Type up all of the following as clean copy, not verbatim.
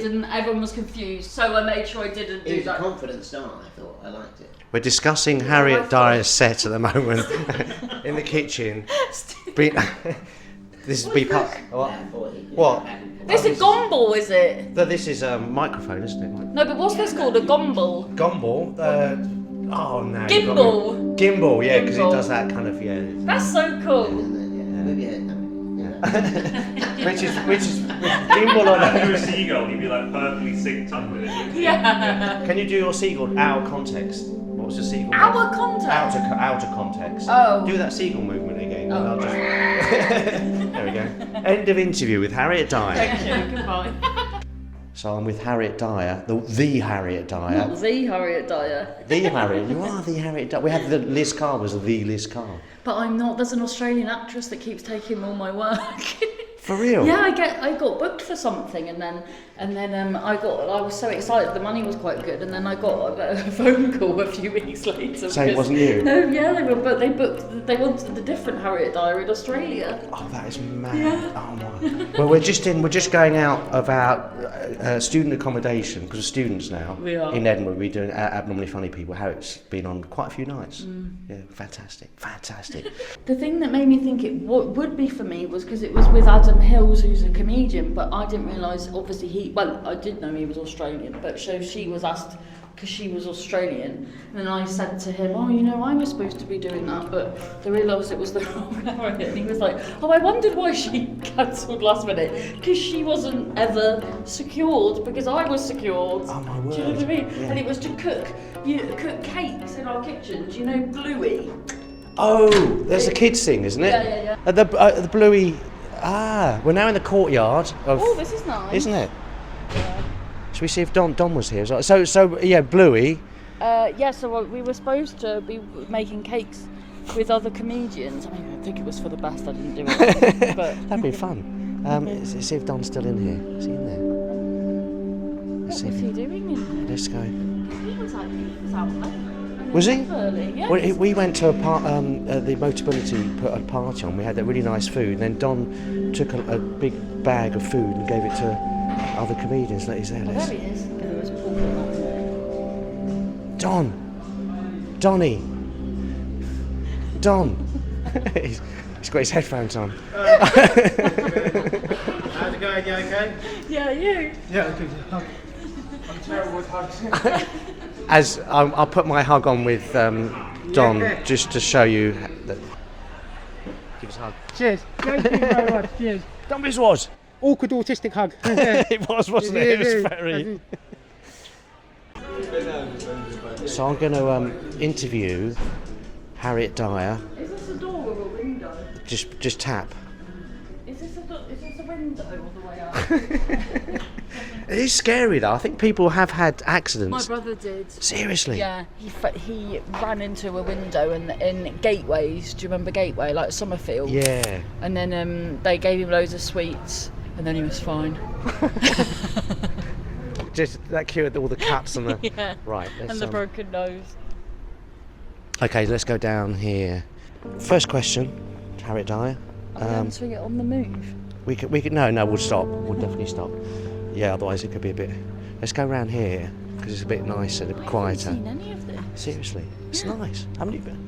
And everyone was confused, so I made sure I didn't do that. It was a confident start, I thought. I liked it. We're discussing Harriet Dyer's set at the moment in the kitchen. This is be part. What? This is a gomble, is it? No, this is a microphone, isn't it? No, but what's this called? A gomble? Gomble? Oh no. Gimbal. Gimbal, yeah, because it does that kind of, yeah. That's so cool. Move your head now. which is gimbal or If you were a seagull, you'd be like perfectly synced up with it. Yeah. Can you do your seagull out of context? What was your seagull? Our context? Out of context. Oh. Do that seagull movement again. Oh. I'll just... There we go. End of interview with Harriet Dyer. Thank you, goodbye. So I'm with Harriet Dyer, the Harriet Dyer. Not the Harriet Dyer. The Harriet, you are the Harriet Dyer. We had the Liz Carr was the Liz Carr. But I'm not. There's an Australian actress that keeps taking all my work. For real? Yeah, I got booked for something, and then I was so excited. The money was quite good, and then I got a phone call a few weeks later. So it wasn't you? No, yeah, they wanted the different Harriet Dyer in Australia. Oh, that is mad. Yeah. Oh my. Well, we're just going out of our student accommodation because we're students now. We are. In Edinburgh. We're doing Abnormally Funny People. Harriet's been on quite a few nights. Yeah, fantastic. The thing that made me think it would be for me was because it was with Adam Hills, who's a comedian, but I didn't realise, obviously I did know he was Australian, but so she was asked, because she was Australian, and then I said to him, I was supposed to be doing that, but they realised it was the wrong Harriet, and he was like, I wondered why she cancelled last minute, because she wasn't ever secured, because I was secured. Oh my word. Do you know what I mean? Yeah. And it was to cook cakes in our kitchen. Do you know Bluey? Oh, there's a kids thing, isn't it? Yeah. The Bluey. We're now in the courtyard of. Oh, this is nice. Isn't it? Yeah. Should we see if Don was here? So yeah, Bluey. So we were supposed to be making cakes with other comedians. I mean, I think it was for the best I didn't do it, but That'd be fun. Let's see if Don's still in here. Is he in there? What was he doing in there? Let's go. He was out late. Was he? Early, yeah. Well, we went to the Motability put a party on. We had that really nice food, and then Don took a big bag of food and gave it to other comedians. He's there. There he is. There was Paul on there. Donnie, he's got his headphones on. How's it going? You okay? Yeah, you. Yeah, good. I'm terrible with hugs. As I'll put my hug on with Don just to show you that. Give us a hug. Cheers. Thank you very much. Cheers. Don, this was. Awkward autistic hug. It was, wasn't it? It was very. So I'm going to interview Harriet Dyer. Is this a door or a window? Just tap. Is this a window all the way up? It is scary though. I think people have had accidents. My brother did. Seriously? Yeah, he ran into a window in Gateways. Do you remember Gateway, like Summerfield? Yeah. And then they gave him loads of sweets, and then he was fine. Just that cured all the cuts and the. Yeah. Right. And the broken nose. Okay, let's go down here. First question, Harriet Dyer. Are we answering it on the move? We could. No, we'll stop. We'll definitely stop. Yeah, otherwise it could be a bit. Let's go around here because it's a bit nicer, a bit quieter. I haven't seen any of this. Seriously, it's nice. Haven't you been?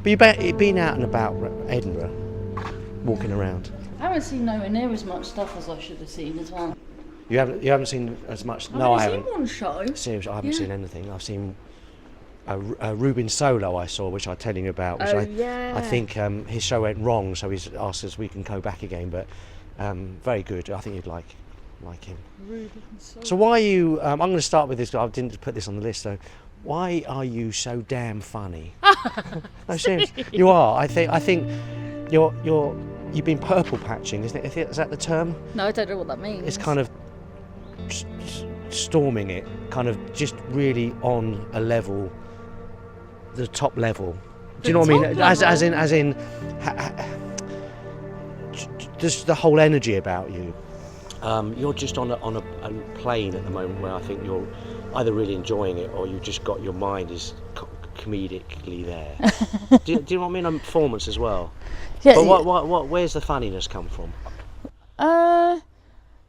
But you've been out and about Edinburgh, walking around. I haven't seen nowhere near as much stuff as I should have seen as well. You haven't seen as much. No, I haven't. I've only seen one show. Seriously, I haven't seen anything. I've seen a Ruben Solo I saw, which I was telling you about. Which I think his show went wrong, so he's asked us we can go back again. But very good. I think you'd like him. Ruben Solo. So why are you? I'm going to start with this. I didn't put this on the list though. Why are you so damn funny? No, seriously, you are. I think you've been purple patching, isn't it? Is that the term? No, I don't know what that means. It's kind of storming it, kind of just really on a level, the top level. Do you know what I mean? As in, just the whole energy about you. You're just on a plane at the moment where I think you're either really enjoying it or you've just got your mind is comedically there. do you know what I mean? On performance as well. Yeah, but what where's the funniness come from?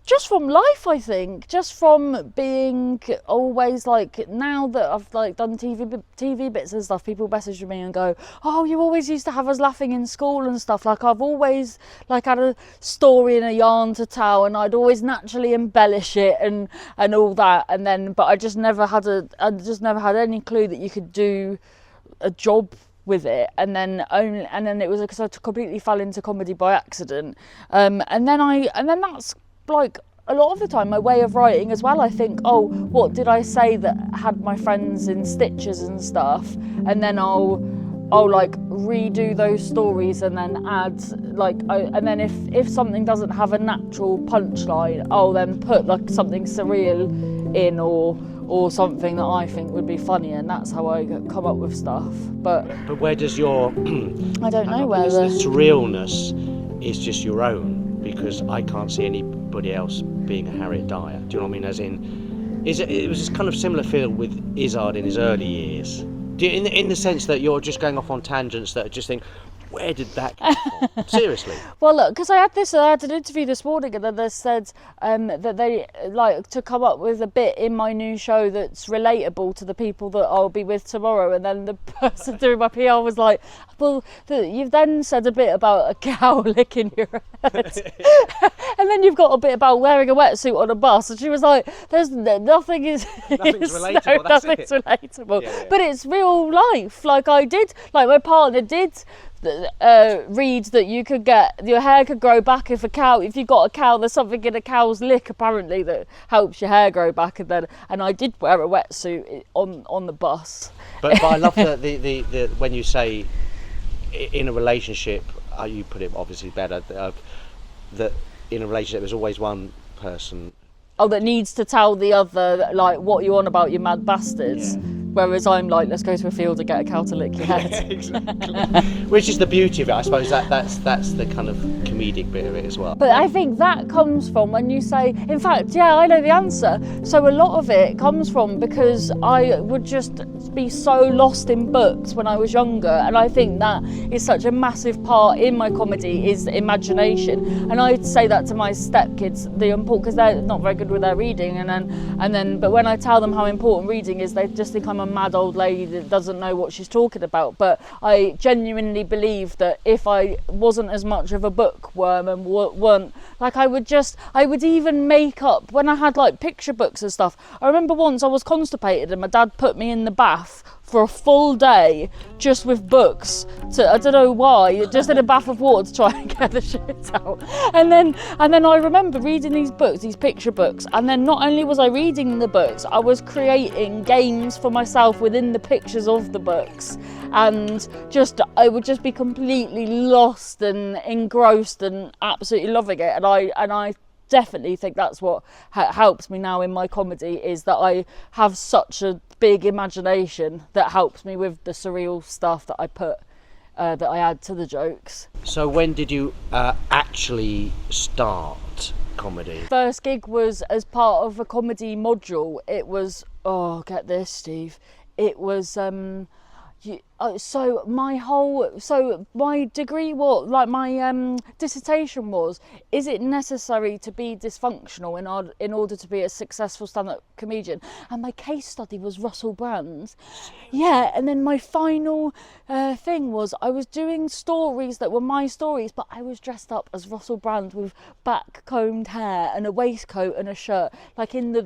Just from life, I think. Just from being always like, now that I've like done TV bits and stuff, people message me and go, "Oh, you always used to have us laughing in school and stuff." Like I've always like had a story and a yarn to tell, and I'd always naturally embellish it and all that. And then, but I just never had any clue that you could do a job with it, and then it was because I completely fell into comedy by accident, and then that's like a lot of the time my way of writing as well. I think, oh, what did I say that had my friends in stitches and stuff, and then I'll like redo those stories and then add like, and then if something doesn't have a natural punchline, I'll then put like something surreal in or something that I think would be funny, and that's how I come up with stuff. But where does your I don't know where the surrealness is just your own, because I can't see anybody else being a Harriet Dyer. Do you know what I mean? As in, it was this kind of similar feel with Izzard in his early years. In the sense that you're just going off on tangents that just think, where did that come from? Seriously. Well, look, because I had an interview this morning, and then they said that they like to come up with a bit in my new show that's relatable to the people that I'll be with tomorrow. And then the person doing my PR was like, "Well, you've then said a bit about a cow licking your head, and then you've got a bit about wearing a wetsuit on a bus." And she was like, "There's nothing is nothing's relatable. Nothing's relatable, Yeah. But it's real life. Like I did, like my partner did." Read that you could get your hair could grow back if you got a cow. There's something in a cow's lick apparently that helps your hair grow back, and I did wear a wetsuit on the bus. But I love the when you say in a relationship, you put it obviously better, that in a relationship there's always one person. Oh, that needs to tell the other like, what you on about, you mad bastards. Yeah. Whereas I'm like, let's go to a field and get a cow to lick your head. Exactly. Which is the beauty of it, I suppose. That's the kind of comedic bit of it as well. But I think that comes from when you say, in fact, yeah, I know the answer. So a lot of it comes from because I would just be so lost in books when I was younger, and I think that is such a massive part in my comedy is imagination. And I'd say that to my stepkids, because they're not very good with their reading, and then but when I tell them how important reading is, they just think I'm a mad old lady that doesn't know what she's talking about. But I genuinely believe that if I wasn't as much of a bookworm and weren't like, I would even make up when I had like picture books and stuff. I remember once I was constipated and my dad put me in the bath for a full day just with books, I don't know why, just in a bath of water to try and get the shit out. And then I remember reading these books, these picture books, and then not only was I reading the books, I was creating games for myself within the pictures of the books, and I would just be completely lost and engrossed and absolutely loving it. And I definitely think that's what helps me now in my comedy, is that I have such a big imagination that helps me with the surreal stuff that I put that I add to the jokes. So when did you actually start comedy? First gig was as part of a comedy module. It was, oh, get this, Steve, it was so my degree, my dissertation was, is it necessary to be dysfunctional in order to be a successful stand-up comedian? And my case study was Russell Brand. Yeah, and then my final thing was I was doing stories that were my stories, but I was dressed up as Russell Brand with back combed hair and a waistcoat and a shirt, like in the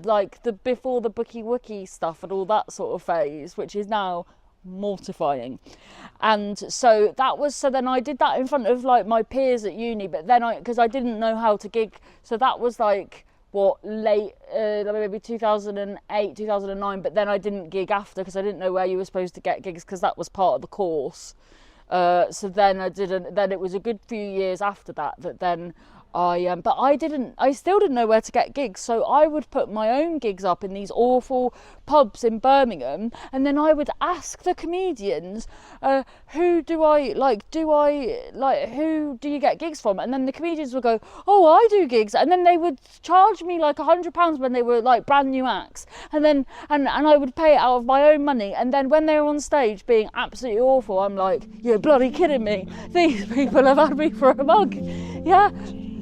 before the bookie wookie stuff and all that sort of phase, which is now mortifying. And so then I did that in front of like my peers at uni, but then because I didn't know how to gig, so that was like late maybe 2008 2009, but then I didn't gig after because I didn't know where you were supposed to get gigs, because that was part of the course. So then then it was a good few years after that then but I still didn't know where to get gigs, so I would put my own gigs up in these awful pubs in Birmingham, and then I would ask the comedians, who do you get gigs from? And then the comedians would go, oh, I do gigs, and then they would charge me like £100 when they were like brand new acts, and then and I would pay it out of my own money, and then when they were on stage being absolutely awful, I'm like, you're bloody kidding me, these people have had me for a mug. Yeah.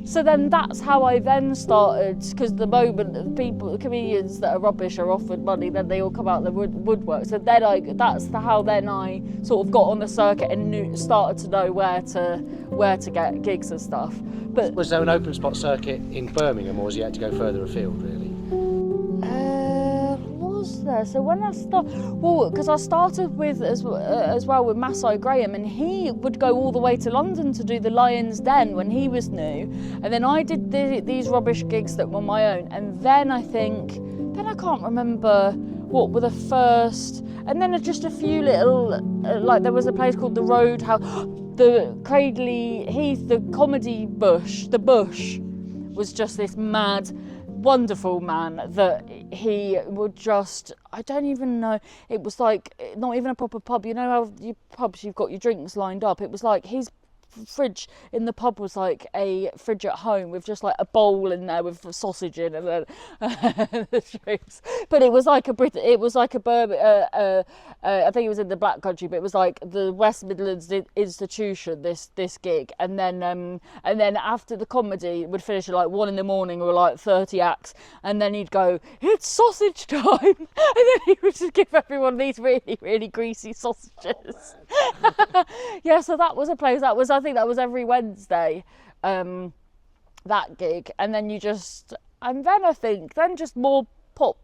So then that's how I then started, because the moment the comedians that are rubbish are offered money, then they all come out the woodwork. So then how I sort of got on the circuit and started to know where to get gigs and stuff. But Was there an open spot circuit in Birmingham, or was you had to go further afield, really? Was there? So when I because I started with as well with Masai Graham, and he would go all the way to London to do the Lion's Den when he was new, and then I did these rubbish gigs that were my own, and then I can't remember what were the first, and then just a few little like there was a place called the Roadhouse, the Cradley Heath, the Comedy Bush, the Bush was just this mad, wonderful man that he would just, I don't even know, it was like not even a proper pub. You know how you pubs, you've got your drinks lined up. It was like his fridge in the pub was like a fridge at home with just like a bowl in there with sausage in and then the drinks. But it was like I think it was in the Black Country, but it was like the West Midlands institution, this gig, and then after the comedy it would finish at like 1 a.m. or like 30 acts, and then he'd go, "It's sausage time," and then he would just give everyone these really, really greasy sausages. Yeah, so that was a place, I think that was every Wednesday, that gig, and then I think just more pop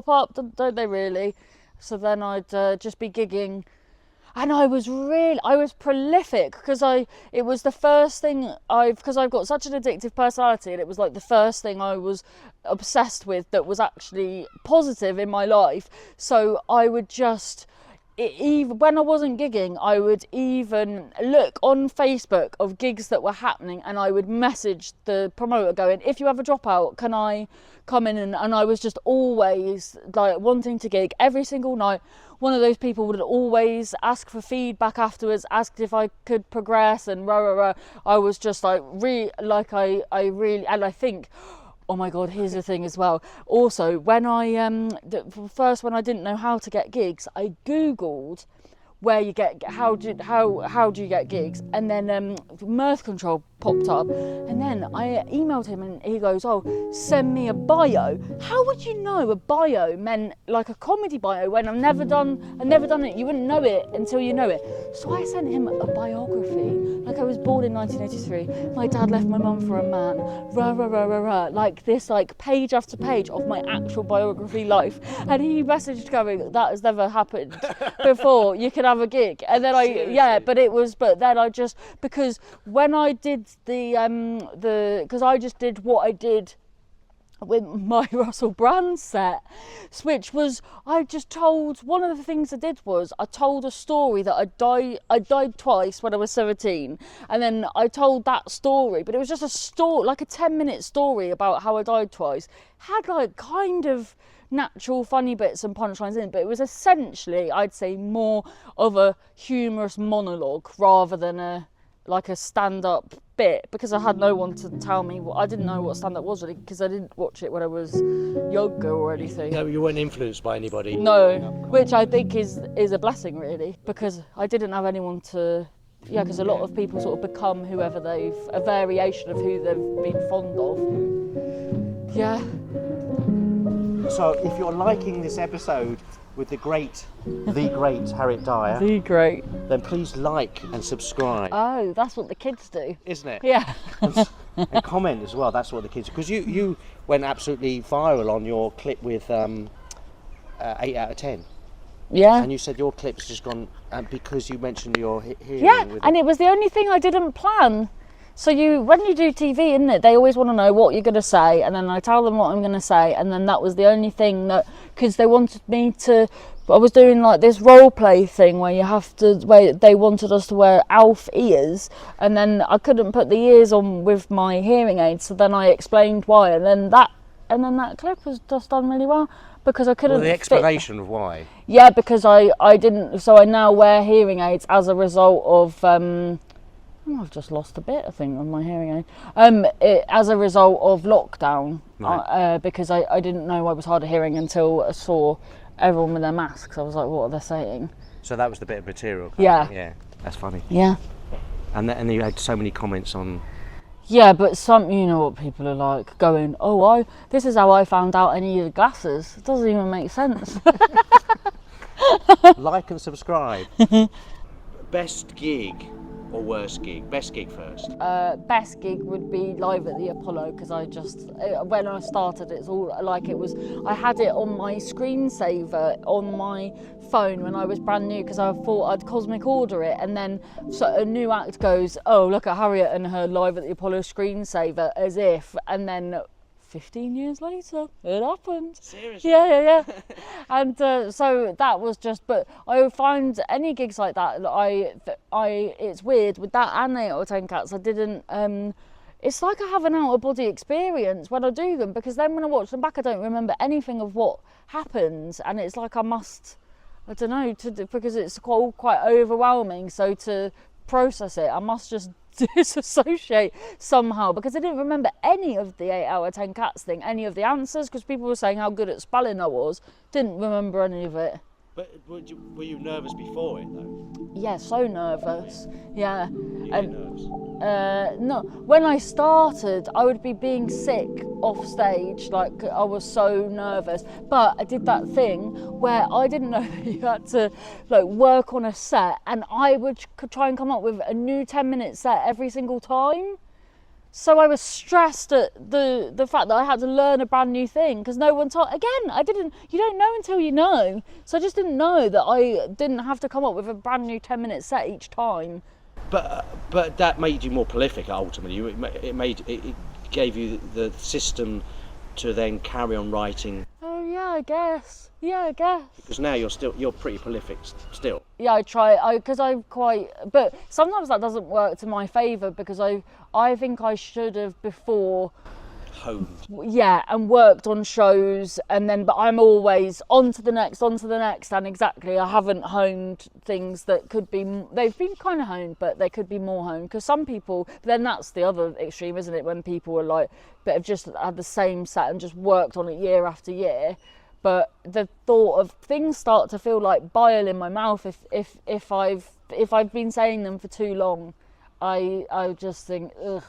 up, don't they really? So then I'd just be gigging, and I was prolific because it was the first thing because I've got such an addictive personality, and it was like the first thing I was obsessed with that was actually positive in my life. So I would just, even when I wasn't gigging, I would even look on Facebook of gigs that were happening, and I would message the promoter going, "If you have a dropout, can I come in?" And I was just always like wanting to gig every single night. One of those people would always ask for feedback afterwards, asked if I could progress, and I was just like and I think, oh my God, here's the thing as well. Also, when when I didn't know how to get gigs, I Googled where you get how do you get gigs, and then Mirth Control popped up, and then I emailed him, and he goes, "Oh, send me a bio." How would you know a bio meant like a comedy bio when I've never done it? You wouldn't know it until you know it. So I sent him a biography, like I was born in 1983, my dad left my mum for a man, like this, like page after page of my actual biography life. And he messaged going, "That has never happened before, you can have a gig." And then but then I just, because when I did because I just did what I did with my Russell Brand set, which was, I just told, one of the things I did was I told a story that I died twice when I was 17, and then I told that story, but it was just a story, like a 10-minute story about how I died twice. Had like kind of natural funny bits and punchlines in it, but it was essentially, I'd say, more of a humorous monologue rather than a stand-up bit, because I had no one to tell me. I didn't know what stand-up was really, because I didn't watch it when I was younger or anything. No, you weren't influenced by anybody. No, which I think is a blessing really, because I didn't have anyone to, because a lot of people sort of become whoever a variation of who they've been fond of. Yeah. So if you're liking this episode with the great Harriet Dyer, then please like and subscribe. Oh, that's what the kids do, isn't it? Yeah. And comment as well. That's what the kids do, because you went absolutely viral on your clip with 8 out of 10. Yeah. And you said your clip's just gone because you mentioned your hearing. Yeah, and it was the only thing I didn't plan. So when you do TV, isn't it, they always want to know what you're going to say, and then I tell them what I'm going to say, and then that was the only thing that, because they wanted me to, I was doing like this role play thing where they wanted us to wear Alf ears, and then I couldn't put the ears on with my hearing aids, so then I explained why, and then that clip was just done really well, because I couldn't. Well, the explanation of why. Yeah, because I didn't, so I now wear hearing aids as a result of, I've just lost a bit, I think, on my hearing aid. As a result of lockdown, right. Because I didn't know I was hard of hearing until I saw everyone with their masks. I was like, what are they saying? So that was the bit of material. Yeah. Yeah, that's funny. Yeah. And you had so many comments on Yeah, but you know what people are like, going, oh, this is how I found out I needed glasses. It doesn't even make sense. Like and subscribe. Best gig or worst gig? Best gig first. Best gig would be live at the Apollo, because when I started, it's all like it was. I had it on my screensaver on my phone when I was brand new, because I thought I'd cosmic order it, and then a new act goes, oh, look at Harriet and her live at the Apollo screensaver, as if, and then 15 years later, it happened. Seriously? Yeah. And so that was just, but I find any gigs like that, it's weird with that and 8 out of 10 Cats, I didn't, it's like I have an out of body experience when I do them, because then when I watch them back, I don't remember anything of what happened, and it's like I don't know, because it's quite overwhelming, so to process it, I must just disassociate somehow, because I didn't remember any of the 8 out of 10 Cats thing, any of the answers, because people were saying how good at spelling I was. Didn't remember any of it. But were you nervous before it though? Yeah, so nervous. Yeah. You get nervous? No, when I started, I would be being sick off stage, like I was so nervous. But I did that thing where I didn't know that you had to like work on a set, and I could try and come up with a new 10-minute set every single time. So I was stressed at the fact that I had to learn a brand new thing, because no one told. Again, you don't know until you know. So I just didn't know that I didn't have to come up with a brand new 10-minute set each time. But that made you more prolific ultimately. It gave you the system to then carry on writing. Oh yeah, I guess. Because now you're pretty prolific still. Yeah, I try. Because I'm quite. But sometimes that doesn't work to my favour, because I think I should have before. Honed. Yeah, and worked on shows, but I'm always on to the next, and exactly, I haven't honed things that could be, they've been kind of honed, but they could be more honed, because some people, then that's the other extreme, isn't it, when people are like, but have just had the same set and just worked on it year after year, but the thought of things start to feel like bile in my mouth if I've been saying them for too long. I just think, ugh.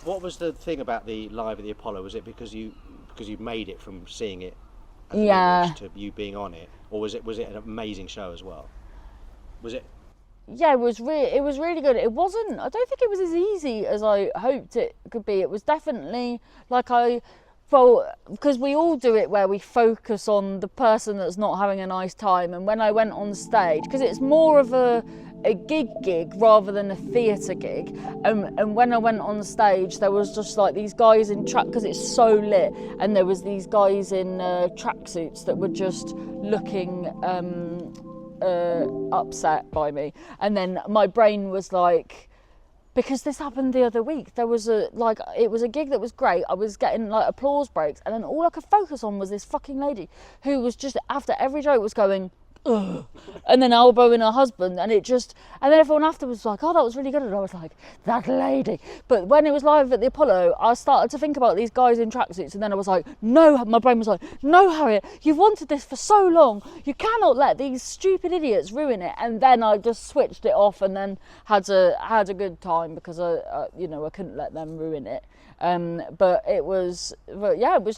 What was the thing about the live at the Apollo? Was it because you made it from seeing it as an image to you being on it, or was it an amazing show as well? Was it? Yeah, it was really good. It wasn't. I don't think it was as easy as I hoped it could be. It was definitely because we all do it where we focus on the person that's not having a nice time. And when I went on stage, because it's more of a gig rather than a theatre gig, and when I went on stage, there was just like these guys in track, because it's so lit, and there was these guys in tracksuits that were just looking upset by me, and then my brain was like, because this happened the other week, it was a gig that was great, I was getting like applause breaks, and then all I could focus on was this fucking lady who was just, after every joke, was going, ugh, and then elbowing her husband, and then everyone afterwards was like, oh, that was really good, and I was like, that lady. But when it was live at the Apollo, I started to think about these guys in tracksuits, and then I was like, no, my brain was like, no, Harriet, you've wanted this for so long, you cannot let these stupid idiots ruin it. And then I just switched it off, and then had a good time, because I couldn't let them ruin it. But it was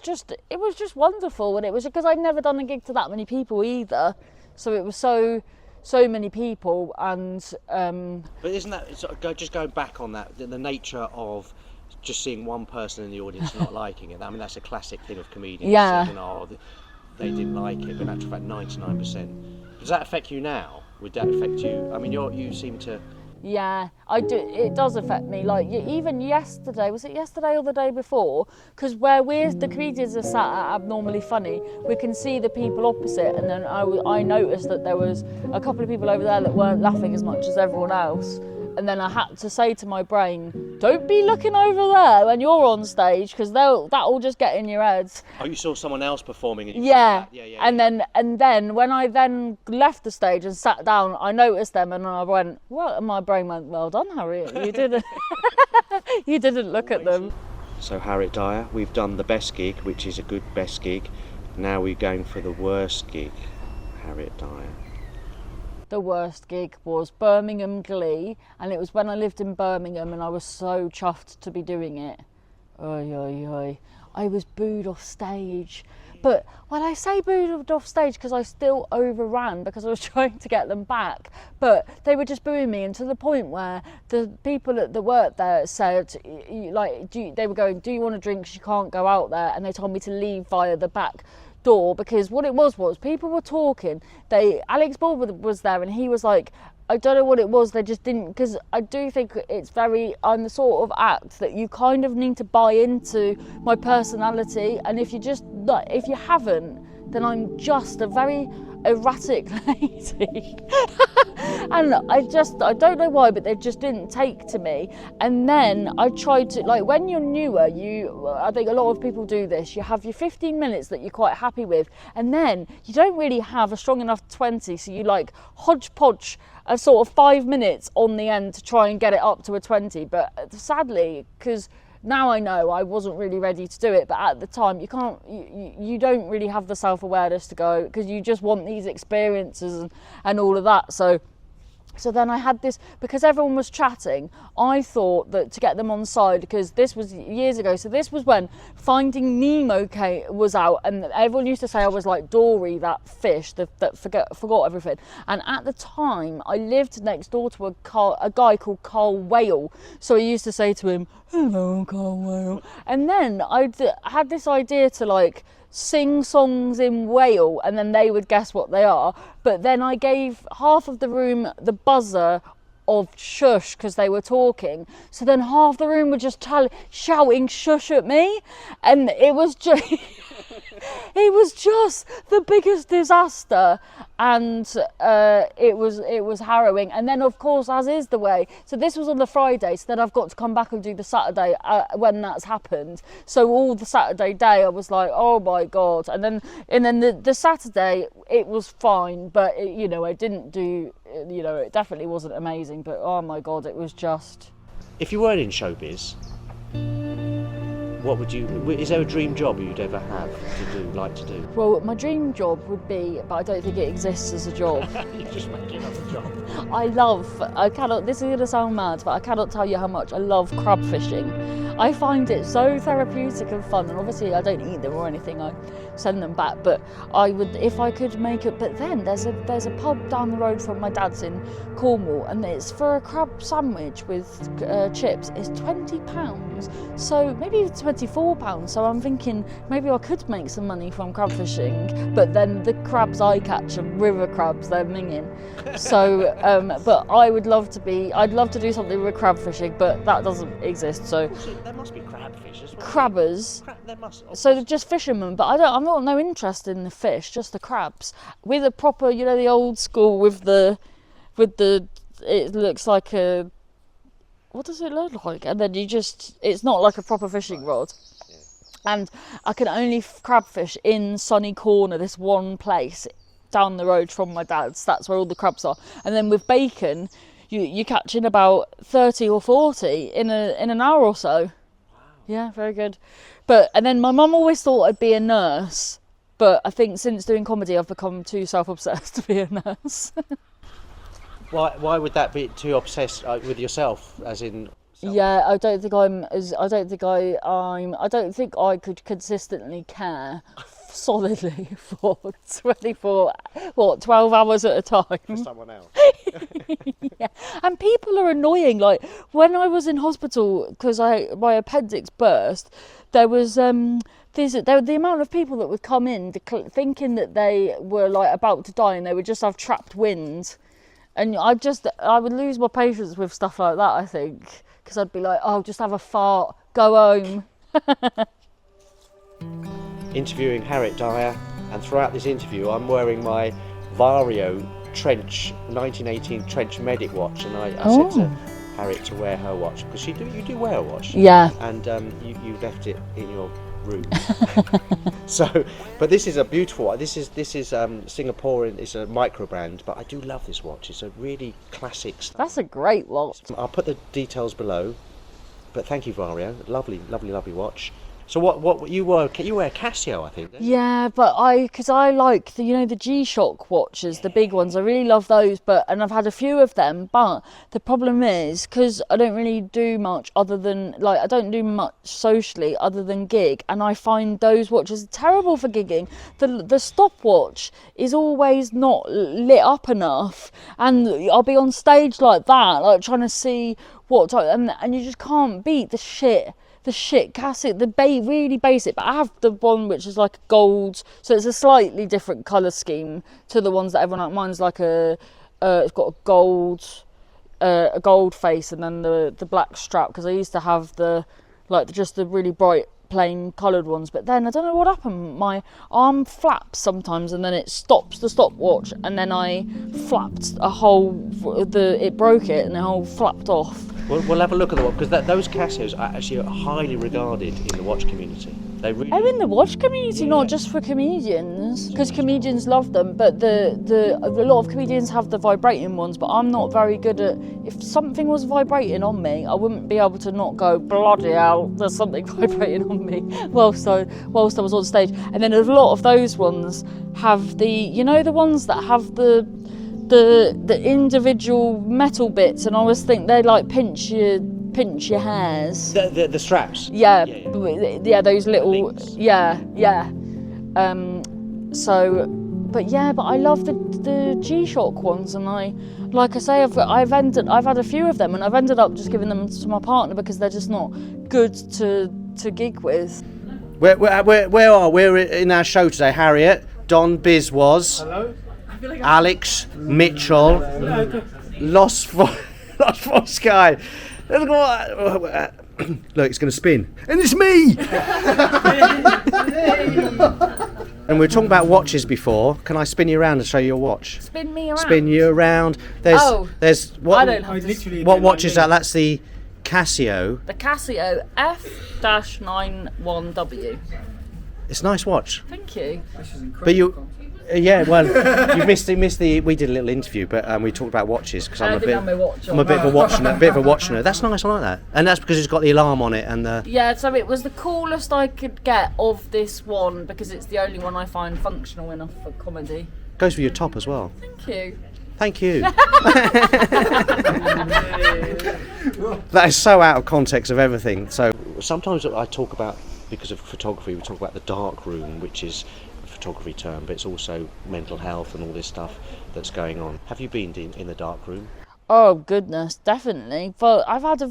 just wonderful, and it was because I'd never done a gig to that many people either. So it was so many people, and But isn't that sort of just going back on that, the nature of just seeing one person in the audience not liking it? I mean, that's a classic thing of comedians. Yeah. Saying, oh, they didn't like it, but in actual fact, 99%. Does that affect you now? Would that affect you? I mean, you seem to. Yeah, I do. It does affect me. Like even yesterday, was it yesterday or the day before? Because where the comedians are sat at Abnormally Funny, we can see the people opposite, and then I noticed that there was a couple of people over there that weren't laughing as much as everyone else. And then I had to say to my brain, don't be looking over there when you're on stage, because that'll just get in your heads. Oh, you saw someone else performing and you Yeah. Yeah. And then when I then left the stage and sat down, I noticed them, and I went, well, and my brain went, well done, Harriet, you didn't you didn't look at them. So Harriet Dyer, we've done the best gig, which is a good best gig. Now we're going for the worst gig, Harriet Dyer. the worst gig was Birmingham Glee, and it was when I lived in Birmingham, and I was so chuffed to be doing it. Oy, oy, oy. I was booed off stage. But when I say booed off stage, because I still overran because I was trying to get them back, but they were just booing me, and to the point where the people that worked there said, like, they were going, do you want a drink? 'Cause you can't go out there, and they told me to leave via the back door, because what it was people were talking. Alex Ball was there, and he was like, I don't know what it was, they just didn't, because I do think I'm the sort of act that you kind of need to buy into my personality, and if you haven't, then I'm just a very erratic lady. And I don't know why, but they just didn't take to me. And then I tried to, like, when you're newer, I think a lot of people do this, you have your 15 minutes that you're quite happy with, and then you don't really have a strong enough 20, so you like hodgepodge a sort of 5 minutes on the end to try and get it up to a 20. But sadly, because now I know I wasn't really ready to do it, but at the time you don't really have the self-awareness to go, because you just want these experiences and all of that. So then I had this, because everyone was chatting, I thought that to get them on side, because this was years ago, so this was when Finding Nemo was out, and everyone used to say I was like Dory, that fish that forgot everything. And at the time, I lived next door to a guy called Carl Whale, so I used to say to him, hello Carl Whale. And then I had this idea to like sing songs in Whale, and then they would guess what they are. But then I gave half of the room the buzzer of shush because they were talking, so then half the room were just shouting shush at me, and it was just it was just the biggest disaster, and it was harrowing. And then of course, as is the way, so this was on the Friday, so then I've got to come back and do the Saturday when that's happened. So all the Saturday day I was like, oh my god. And then the Saturday it was fine, but I didn't do, it definitely wasn't amazing, but oh my god, it was just. If you weren't in showbiz, what would is there a dream job you'd ever like to do? Well, my dream job would be, but I don't think it exists as a job. You're just making up a job. I cannot, this is going to sound mad, but I cannot tell you how much I love crab fishing. I find it so therapeutic and fun, and obviously I don't eat them or anything, I send them back, but I would, if I could make it. But then there's a pub down the road from my dad's in Cornwall, and it's for a crab sandwich with chips, it's £20, so maybe even £24, so I'm thinking maybe I could make some money from crab fishing. But then the crabs I catch are river crabs, they're minging. So but I'd love to do something with crab fishing, but that doesn't exist. So there must be crabfish as well. Crabbers. There must. So they're just fishermen, but I'm not no interest in the fish, just the crabs with a proper, the old school with the. It looks like a. What does it look like? And then it's not like a proper fishing rod. And I can only crab fish in Sunny Corner, this one place down the road from my dad's. That's where all the crabs are. And then with bacon, you catch in about 30 or 40 in an hour or so. Wow. Yeah, very good. And then my mum always thought I'd be a nurse, but I think since doing comedy I've become too self-obsessed to be a nurse. Why would that be too obsessed with yourself, as in? Yeah, I don't think I could consistently care solidly for 12 hours at a time. For someone else. Yeah. And people are annoying. Like when I was in hospital because my appendix burst, there was the amount of people that would come in thinking that they were like about to die and they would just have trapped wind, and I would lose my patience with stuff like that, I think, because I'd be like, oh, just have a fart, go home. Interviewing Harriet Dyer, and throughout this interview I'm wearing my Vario 1918 trench medic watch, and I said to Harriet to wear her watch, because you do wear a watch. Yeah. And you left it in your room. So, but this is a beautiful one. This is Singaporean. It's a micro brand, but I do love this watch. It's a really classic style. That's a great watch. I'll put the details below, but thank you, Vario. Lovely watch. So what you wear Casio, I think. Don't you? Yeah, but because I like the G-Shock watches, the big ones. I really love those, and I've had a few of them. But the problem is because I don't really do much other than I don't do much socially other than gig, and I find those watches terrible for gigging. The stopwatch is always not lit up enough, and I'll be on stage like that, like trying to see what time, and you just can't beat the shit Casio, really basic, but I have the one which is like a gold, so it's a slightly different colour scheme to the ones that everyone, mine's like it's got a gold face and then the black strap, because I used to have just the really bright plain coloured ones, but then I don't know what happened, my arm flaps sometimes and then it stops the stopwatch, and then I flapped it broke it and the whole flapped off. We'll have a look at the watch, because those Casios are actually highly regarded in the watch community. They really. Oh, in the watch community, not just for comedians, because comedians love them. But a lot of comedians have the vibrating ones, but I'm not very good at. If something was vibrating on me, I wouldn't be able to not go bloody hell. There's something vibrating on me whilst I was on stage. And then a lot of those ones have the ones that have the individual metal bits, and I always think they like pinch your hairs. The straps. Yeah, yeah. Those little Links. yeah. But I love the G-Shock ones, and like I say, I've had a few of them, and I've ended up just giving them to my partner because they're just not good to gig with. Where are we? We're in our show today. Harriet, Don Biz was. Hello? Alex, Mitchell, Lost Voice Guy. Look, it's going to spin. And it's me! And we were talking about watches before. Can I spin you around and show you your watch? Spin me around? Spin you around. There's what, I don't have to. What watch is that? That's the Casio. The Casio F-91W. It's a nice watch. Thank you. This is incredible. But you... Yeah, well, you missed the. We did a little interview, but we talked about watches because I'm a bit of a watch nerd. That's nice, I like that, and that's because it's got the alarm on it and the. Yeah, so it was the coolest I could get of this one because it's the only one I find functional enough for comedy. Goes with your top as well. Thank you. Thank you. That is so out of context of everything. So sometimes I talk about, because of photography, we talk about the dark room, which is photography term, but it's also mental health and all this stuff that's going on. Have you been in the dark room? Oh goodness, definitely. But I've had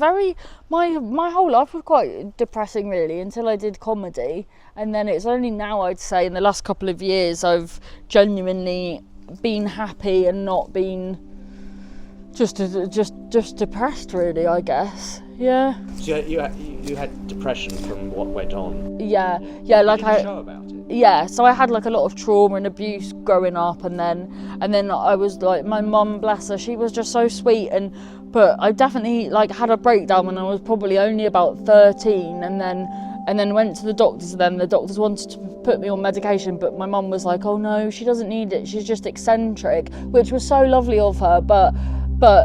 my whole life was quite depressing really until I did comedy, and then it's only now, I'd say, in the last couple of years I've genuinely been happy and not been just depressed really, I guess. Yeah. So you had depression from what went on? Yeah, like you did a show about it? Yeah, so I had like a lot of trauma and abuse growing up, and then I was like, my mum, bless her, she was just so sweet, but I definitely like had a breakdown when I was probably only about 13, and then went to the doctors, and then the doctors wanted to put me on medication, but my mum was like, oh no, she doesn't need it, she's just eccentric, which was so lovely of her, but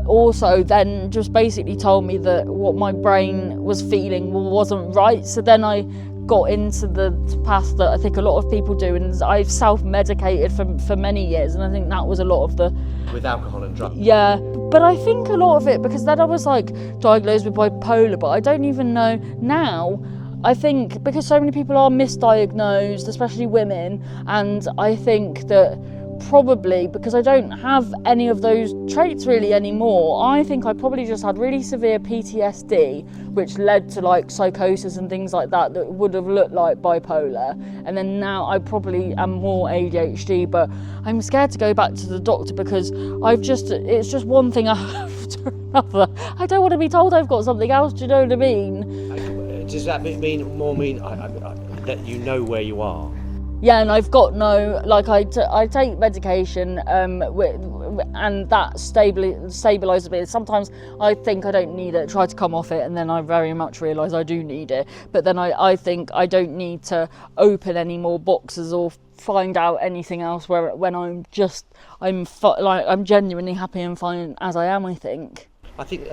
also then just basically told me that what my brain was feeling wasn't right. So then I got into the path that I think a lot of people do, and I've self-medicated for many years, and I think that was a lot of the... With alcohol and drugs? Yeah, but I think a lot of it, because then I was like diagnosed with bipolar, but I don't even know now. I think because so many people are misdiagnosed, especially women, and I think that probably because I don't have any of those traits really anymore, I think I probably just had really severe PTSD, which led to like psychosis and things like that would have looked like bipolar, and then now I probably am more ADHD, but I'm scared to go back to the doctor because it's just one thing after another. I don't want to be told I've got something else, do you know what I mean? Does that mean that you know where you are? Yeah, and I've got no, like I take medication and that stabilises me. Sometimes I think I don't need it, try to come off it, and then I very much realise I do need it. But then I think I don't need to open any more boxes or find out anything else when I'm genuinely happy and fine as I am, I think. I think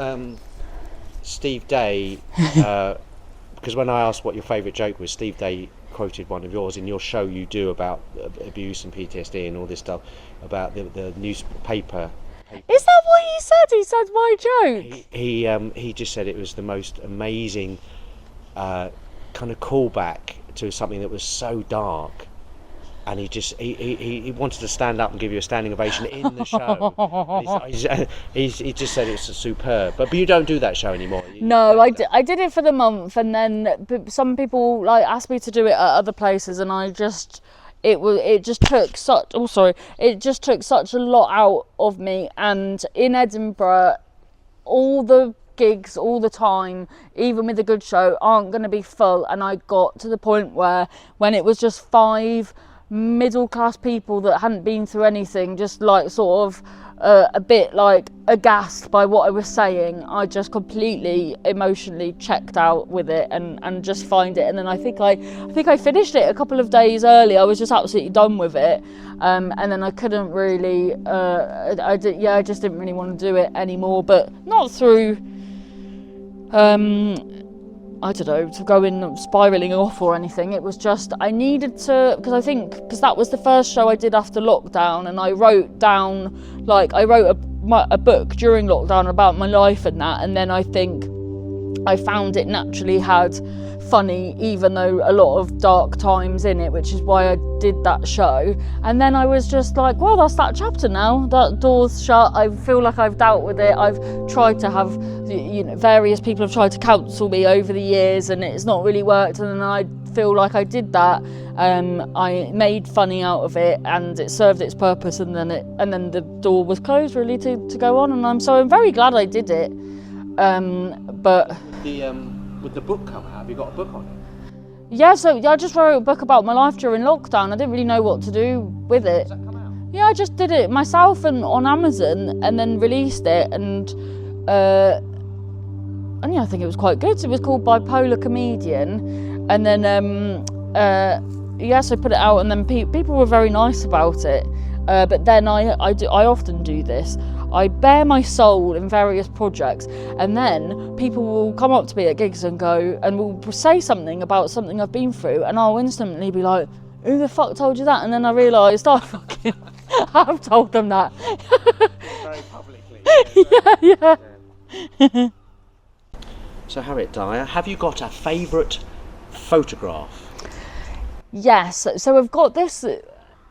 Steve Day because when I asked what your favourite joke was, Steve Day quoted one of yours in your show you do about abuse and PTSD and all this stuff about the newspaper. Is that what he said? He said my joke. He just said it was the most amazing kind of callback to something that was so dark. And he wanted to stand up and give you a standing ovation in the show. He just said it's superb. But you don't do that show anymore. No, I did it for the month, and then some people like asked me to do it at other places, and it just took such a lot out of me. And in Edinburgh, all the gigs all the time, even with a good show, aren't going to be full. And I got to the point where when it was just 5 middle class people that hadn't been through anything, just like sort of a bit like aghast by what I was saying, I just completely emotionally checked out with it and just find it. And then I think I finished it a couple of days early. I was just absolutely done with it, and then I couldn't really I just didn't really want to do it anymore, but not through I don't know, to go in spiralling off or anything. It was just I needed to, because that was the first show I did after lockdown, and I wrote down, like, I wrote a book during lockdown about my life and that, and then I think I found it naturally had funny, even though a lot of dark times in it, which is why I did that show. And then I was just like, well, that's that chapter now, that door's shut. I feel like I've dealt with it. I've tried to have, various people have tried to counsel me over the years, and it's not really worked. And then I feel like I did that. I made funny out of it, and it served its purpose. And then the door was closed, really, to go on. And I'm very glad I did it. But would the book come out? Have you got a book on it? Yeah, I just wrote a book about my life during lockdown. I didn't really know what to do with it. Does that come out? Yeah, I just did it myself and on Amazon, and then released it, and yeah, I think it was quite good. It was called Bipolar Comedian, and then so I put it out, and then people were very nice about it. But then I often do this. I bare my soul in various projects, and then people will come up to me at gigs and will say something about something I've been through, and I'll instantly be like, who the fuck told you that? And then I realised I fucking have told them that. Very publicly. Yeah. So Harriet Dyer, have you got a favourite photograph? Yes, so I've got this.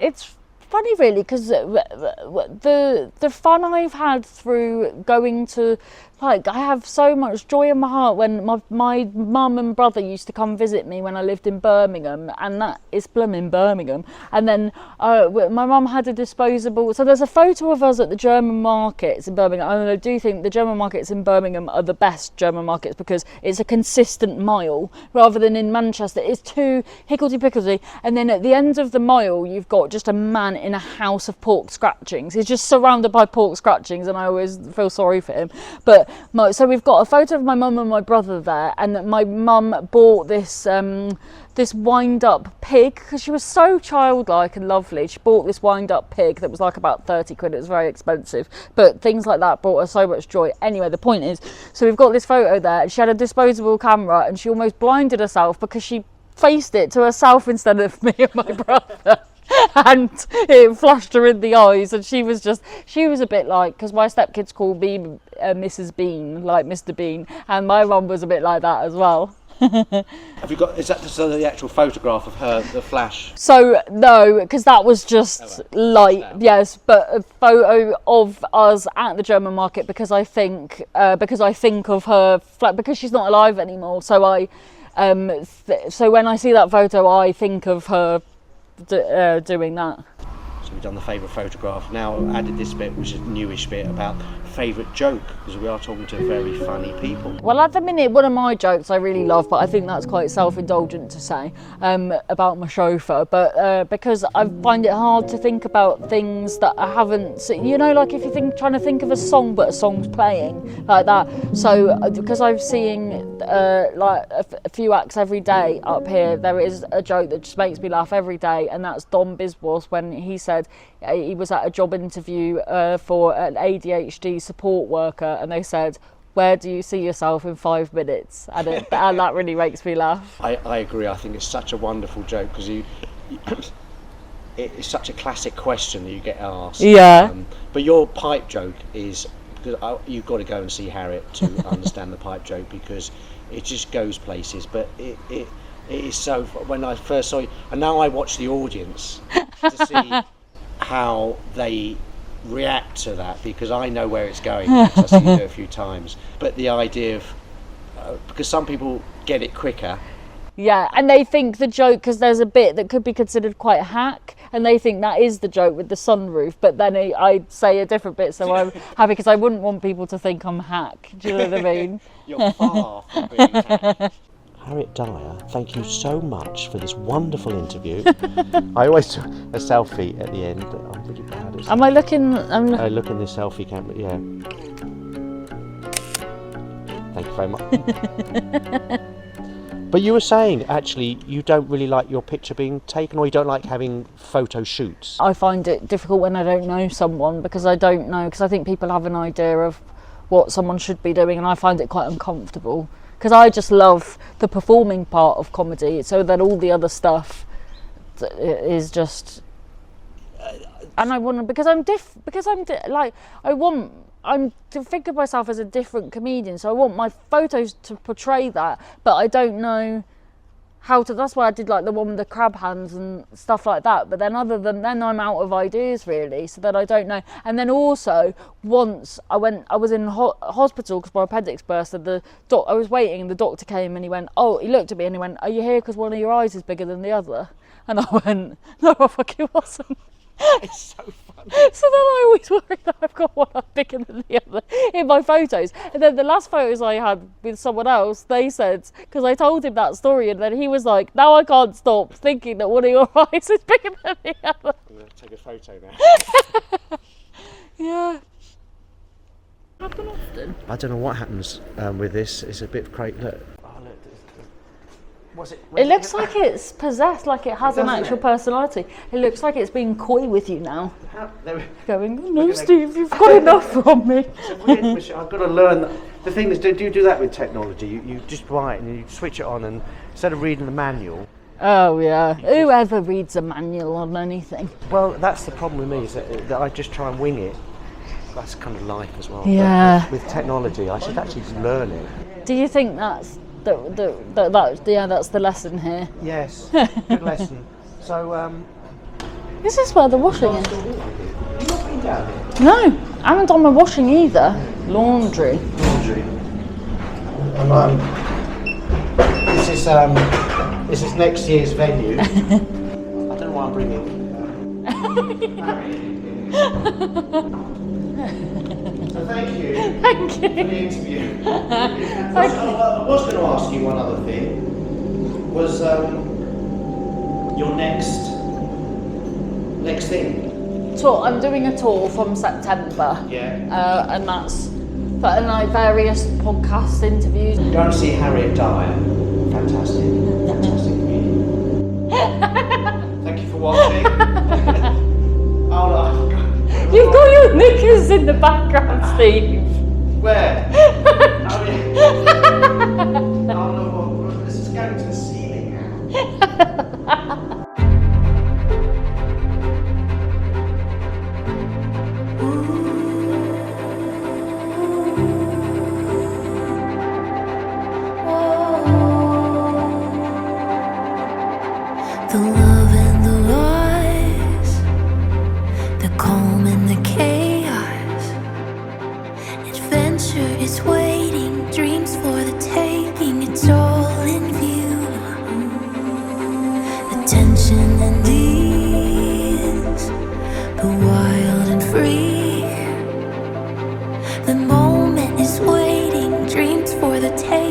It's funny, really, because the fun I've had through going to, like, I have so much joy in my heart when my mum and brother used to come visit me when I lived in Birmingham, and that is blooming Birmingham. And then my mum had a disposable, so there's a photo of us at the German markets in Birmingham, and I do think the German markets in Birmingham are the best German markets because it's a consistent mile, rather than in Manchester it's too higgledy-piggledy, and then at the end of the mile you've got just a man in a house of pork scratchings. He's just surrounded by pork scratchings, and I always feel sorry for him. But so we've got a photo of my mum and my brother there, and my mum bought this wind-up pig because she was so childlike and lovely. She bought this wind-up pig that was like about 30 quid. It was very expensive, but things like that brought her so much joy. Anyway, the point is, so we've got this photo there, and she had a disposable camera, and she almost blinded herself because she faced it to herself instead of me and my brother. And it flashed her in the eyes, and she was a bit like, because my stepkids call me Mrs. Bean, like Mr. Bean, and my mum was a bit like that as well. Have you got? Is that just the actual photograph of her, the flash? So no, because that was just light. Yes, but a photo of us at the German market because I think of her because she's not alive anymore. So so when I see that photo, I think of her doing that. So we've done the favourite photograph. Now added this bit, which is a newish bit, about favourite joke, because we are talking to very funny people. Well, at the minute, one of my jokes I really love, but I think that's quite self-indulgent to say, about my chauffeur, but because I find it hard to think about things that I haven't seen, like if you're trying to think of a song but a song's playing, like that. So because I'm seeing like a few acts every day up here, there is a joke that just makes me laugh every day, and that's Dom Biswas when he said he was at a job interview for an ADHD support worker, and they said, where do you see yourself in 5 minutes? And that really makes me laugh. I agree. I think it's such a wonderful joke because it's such a classic question that you get asked. Yeah. But your pipe joke is, because you've got to go and see Harriet to understand the pipe joke, because it just goes places. But it is so. When I first saw you, and now I watch the audience to see how they react to that, because I know where it's going. Because I've seen you do it a few times. But the idea of because some people get it quicker. Yeah, and they think the joke, because there's a bit that could be considered quite hack, and they think that is the joke with the sunroof, but then I say a different bit, so I'm happy, because I wouldn't want people to think I'm hack. Do you know what I mean? You're far from being hack. Harriet Dyer, thank you so much for this wonderful interview. I always do a selfie at the end. I'm really bad at Am I looking? I look in the selfie camera, yeah. Thank you very much. But you were saying, actually, you don't really like your picture being taken, or you don't like having photo shoots. I find it difficult when I don't know someone, because I don't know, because I think people have an idea of what someone should be doing, and I find it quite uncomfortable, because I just love the performing part of comedy, so that all the other stuff is just, and I want to, because I'm to think of myself as a different comedian, so I want my photos to portray that, but I don't know how to. That's why I did like the one with the crab hands and stuff like that, but then then I'm out of ideas really, so that I don't know. And then also once I was in hospital because my appendix burst, and I was waiting and the doctor came and he looked at me and he went, "Are you here because one of your eyes is bigger than the other?" And I went, "No, I fucking wasn't." It's so funny. So then I always worry that I've got one eye bigger than the other in my photos. And then the last photos I had with someone else, they said, because I told him that story, and then he was like, "Now I can't stop thinking that one of your eyes is bigger than the other." I'm going to take a photo now. Yeah. Happen often. I don't know what happens with this. It's a bit crazy. Look. Oh, look. It looks like it's possessed, like it has an actual personality. It looks like it's being coy with you now. Going, "Oh, no, Steve, you've got enough from me." I've got to learn. The thing is, do you do that with technology? You just buy it and you switch it on, and instead of reading the manual. Oh yeah. Whoever reads a manual on anything? Well, that's the problem with me, is that I just try and wing it. That's kind of life as well. Yeah. But with technology, I should actually learn it. Do you think that's that's the lesson here? Yes, good lesson. So, This is where the washing is. you've not been down here? No, I haven't done my washing either. Laundry. This is next year's venue. I don't know why I'm bringing So thank you. Thank you. For the interview. I was going to ask you one other thing. Was your next thing? Tour. I'm doing a tour from September. Yeah. And that's and like various podcast interviews. Go and see Harriet Dyer. Fantastic comedian. Thank you for watching. Oh no. You've got your knickers in the background, Steve. Where? Oh yeah. Oh no, this is going to the ceiling now. The love and the lies, the calm and the chaos. Adventure is waiting, dreams for the taking, it's all in view. The tension and ease, the wild and free. The moment is waiting, dreams for the taking.